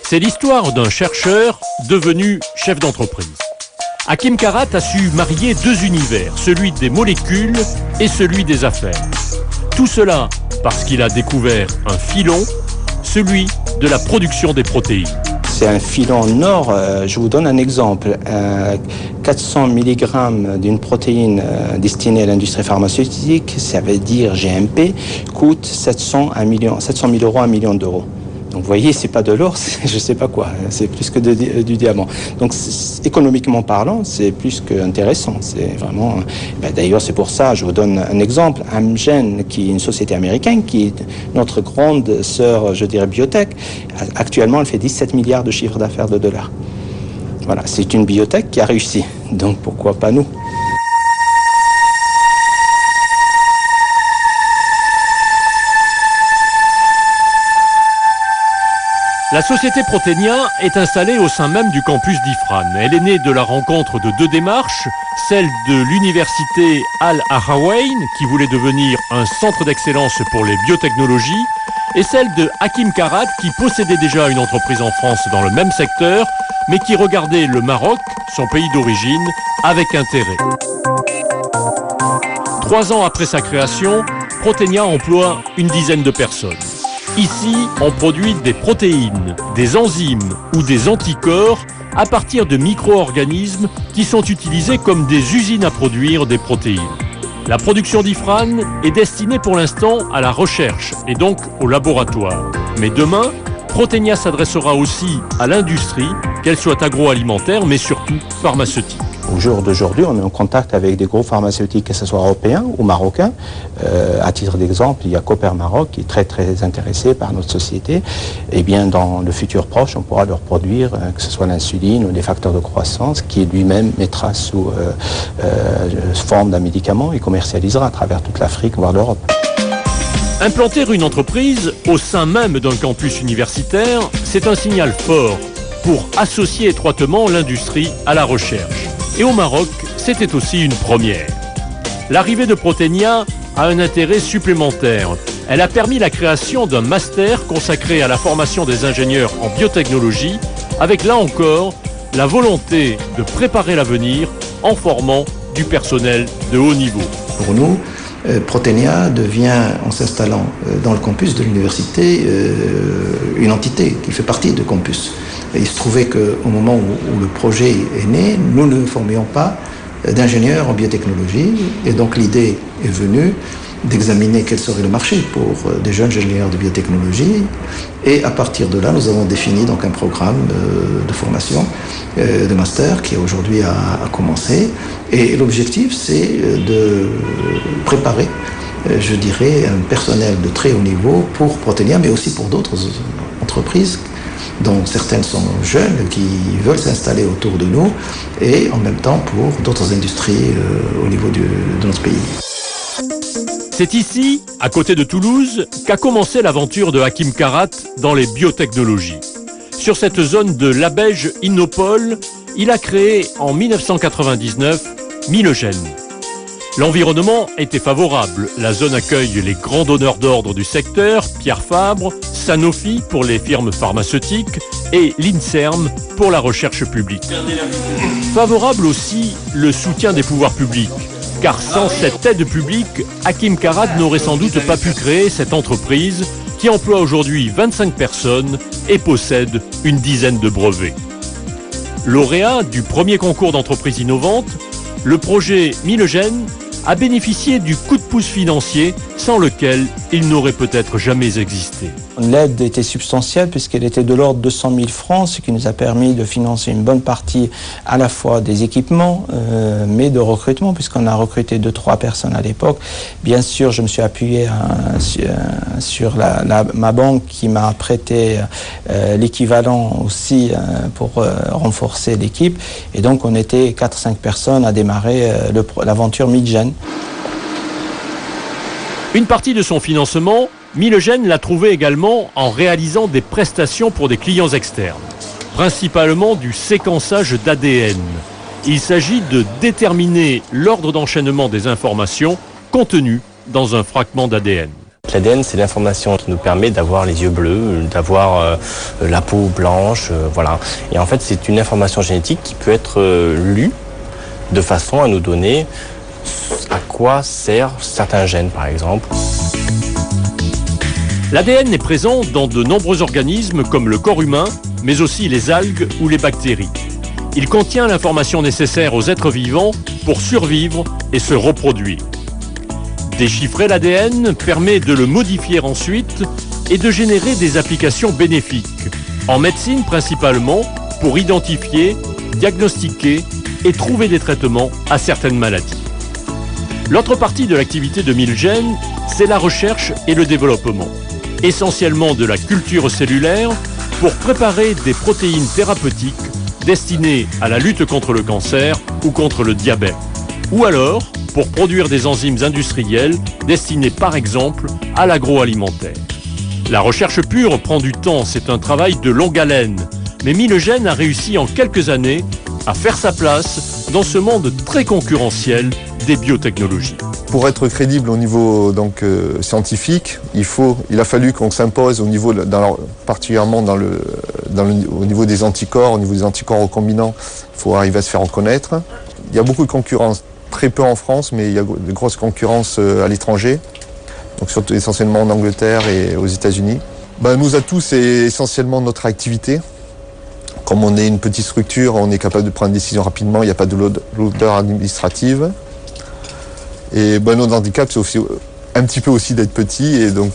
C'est l'histoire d'un chercheur devenu chef d'entreprise. Hakim Karat a su marier deux univers, celui des molécules et celui des affaires. Tout cela parce qu'il a découvert un filon, celui de la production des protéines. C'est un filon nord, je vous donne un exemple. 400 mg d'une protéine destinée à l'industrie pharmaceutique, ça veut dire GMP, coûte 700 000 euros, 1 million d'euros. Donc vous voyez, c'est pas de l'or, c'est je sais pas quoi, c'est plus que du diamant. Donc économiquement parlant, c'est plus qu'intéressant. C'est vraiment. D'ailleurs, c'est pour ça, je vous donne un exemple. Amgen, qui est une société américaine, qui est notre grande sœur, je dirais, biotech, actuellement, elle fait 17 milliards de chiffre d'affaires de dollars. Voilà, c'est une biotech qui a réussi. Donc pourquoi pas nous ? La société Proténia est installée au sein même du campus d'Ifrane. Elle est née de la rencontre de deux démarches, celle de l'université Al-Ahrawayn, qui voulait devenir un centre d'excellence pour les biotechnologies, et celle de Hakim Karat, qui possédait déjà une entreprise en France dans le même secteur, mais qui regardait le Maroc, son pays d'origine, avec intérêt. 3 ans après sa création, Proténia emploie une dizaine de personnes. Ici, on produit des protéines, des enzymes ou des anticorps à partir de micro-organismes qui sont utilisés comme des usines à produire des protéines. La production d'Ifrane est destinée pour l'instant à la recherche et donc au laboratoire. Mais demain, Proténia s'adressera aussi à l'industrie, qu'elle soit agroalimentaire mais surtout pharmaceutique. Au jour d'aujourd'hui, on est en contact avec des groupes pharmaceutiques, que ce soit européens ou marocains. À titre d'exemple, il y a Cooper Maroc qui est très très intéressé par notre société. Et bien dans le futur proche, on pourra leur produire, que ce soit l'insuline ou des facteurs de croissance, qui lui-même mettra sous forme d'un médicament et commercialisera à travers toute l'Afrique, voire l'Europe. Implanter une entreprise au sein même d'un campus universitaire, c'est un signal fort pour associer étroitement l'industrie à la recherche. Et au Maroc, c'était aussi une première. L'arrivée de Proténia a un intérêt supplémentaire. Elle a permis la création d'un master consacré à la formation des ingénieurs en biotechnologie, avec là encore la volonté de préparer l'avenir en formant du personnel de haut niveau. Pour nous, Proténia devient, en s'installant dans le campus de l'université, une entité qui fait partie du campus. Et il se trouvait qu'au moment où le projet est né, nous ne formions pas d'ingénieurs en biotechnologie. Et donc l'idée est venue d'examiner quel serait le marché pour des jeunes ingénieurs de biotechnologie. Et à partir de là, nous avons défini donc un programme de formation, de master, qui aujourd'hui a commencé. Et l'objectif, c'est de préparer, je dirais, un personnel de très haut niveau pour Proténia, mais aussi pour d'autres entreprises, dont certaines sont jeunes, qui veulent s'installer autour de nous, et en même temps pour d'autres industries au niveau de notre pays. C'est ici, à côté de Toulouse, qu'a commencé l'aventure de Hakim Karat dans les biotechnologies. Sur cette zone de Labège Innopol, il a créé en 1999 Milogène. L'environnement était favorable. La zone accueille les grands donneurs d'ordre du secteur, Pierre Fabre, Sanofi pour les firmes pharmaceutiques et l'INSERM pour la recherche publique. Favorable aussi le soutien des pouvoirs publics, car sans cette aide publique, Hakim Karat n'aurait sans doute pas pu créer cette entreprise qui emploie aujourd'hui 25 personnes et possède une dizaine de brevets. Lauréat du premier concours d'entreprise innovante, le projet Milogène a bénéficié du coup de pouce financier sans lequel il n'aurait peut-être jamais existé. L'aide était substantielle puisqu'elle était de l'ordre de 100 000 francs, ce qui nous a permis de financer une bonne partie à la fois des équipements, mais de recrutement, puisqu'on a recruté 2-3 personnes à l'époque. Bien sûr, je me suis appuyé sur ma banque qui m'a prêté l'équivalent aussi pour renforcer l'équipe. Et donc, on était 4-5 personnes à démarrer l'aventure Milogène. Une partie de son financement, Milogène l'a trouvé également en réalisant des prestations pour des clients externes, principalement du séquençage d'ADN. Il s'agit de déterminer l'ordre d'enchaînement des informations contenues dans un fragment d'ADN. L'ADN, c'est l'information qui nous permet d'avoir les yeux bleus, d'avoir la peau blanche, voilà. Et en fait, c'est une information génétique qui peut être lue de façon à nous donner à quoi servent certains gènes, par exemple. L'ADN est présent dans de nombreux organismes comme le corps humain, mais aussi les algues ou les bactéries. Il contient l'information nécessaire aux êtres vivants pour survivre et se reproduire. Déchiffrer l'ADN permet de le modifier ensuite et de générer des applications bénéfiques, en médecine principalement, pour identifier, diagnostiquer et trouver des traitements à certaines maladies. L'autre partie de l'activité de Milgène, c'est la recherche et le développement, essentiellement de la culture cellulaire pour préparer des protéines thérapeutiques destinées à la lutte contre le cancer ou contre le diabète, ou alors pour produire des enzymes industrielles destinées par exemple à l'agroalimentaire. La recherche pure prend du temps, c'est un travail de longue haleine, mais Milgène a réussi en quelques années à faire sa place dans ce monde très concurrentiel des biotechnologies. Pour être crédible au niveau scientifique, il a fallu qu'on s'impose au niveau, particulièrement au niveau des anticorps, au niveau des anticorps recombinants, il faut arriver à se faire reconnaître. Il y a beaucoup de concurrence, très peu en France, mais il y a de grosses concurrences à l'étranger, donc surtout essentiellement en Angleterre et aux États-Unis. Nos atouts, c'est essentiellement notre activité. Comme on est une petite structure, on est capable de prendre des décisions rapidement, il n'y a pas de lourdeur administrative. Et notre handicap, c'est aussi un petit peu aussi d'être petit et donc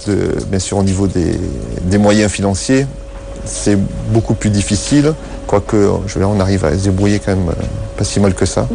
bien sûr au niveau des moyens financiers, c'est beaucoup plus difficile, quoique on arrive à se débrouiller quand même pas si mal que ça.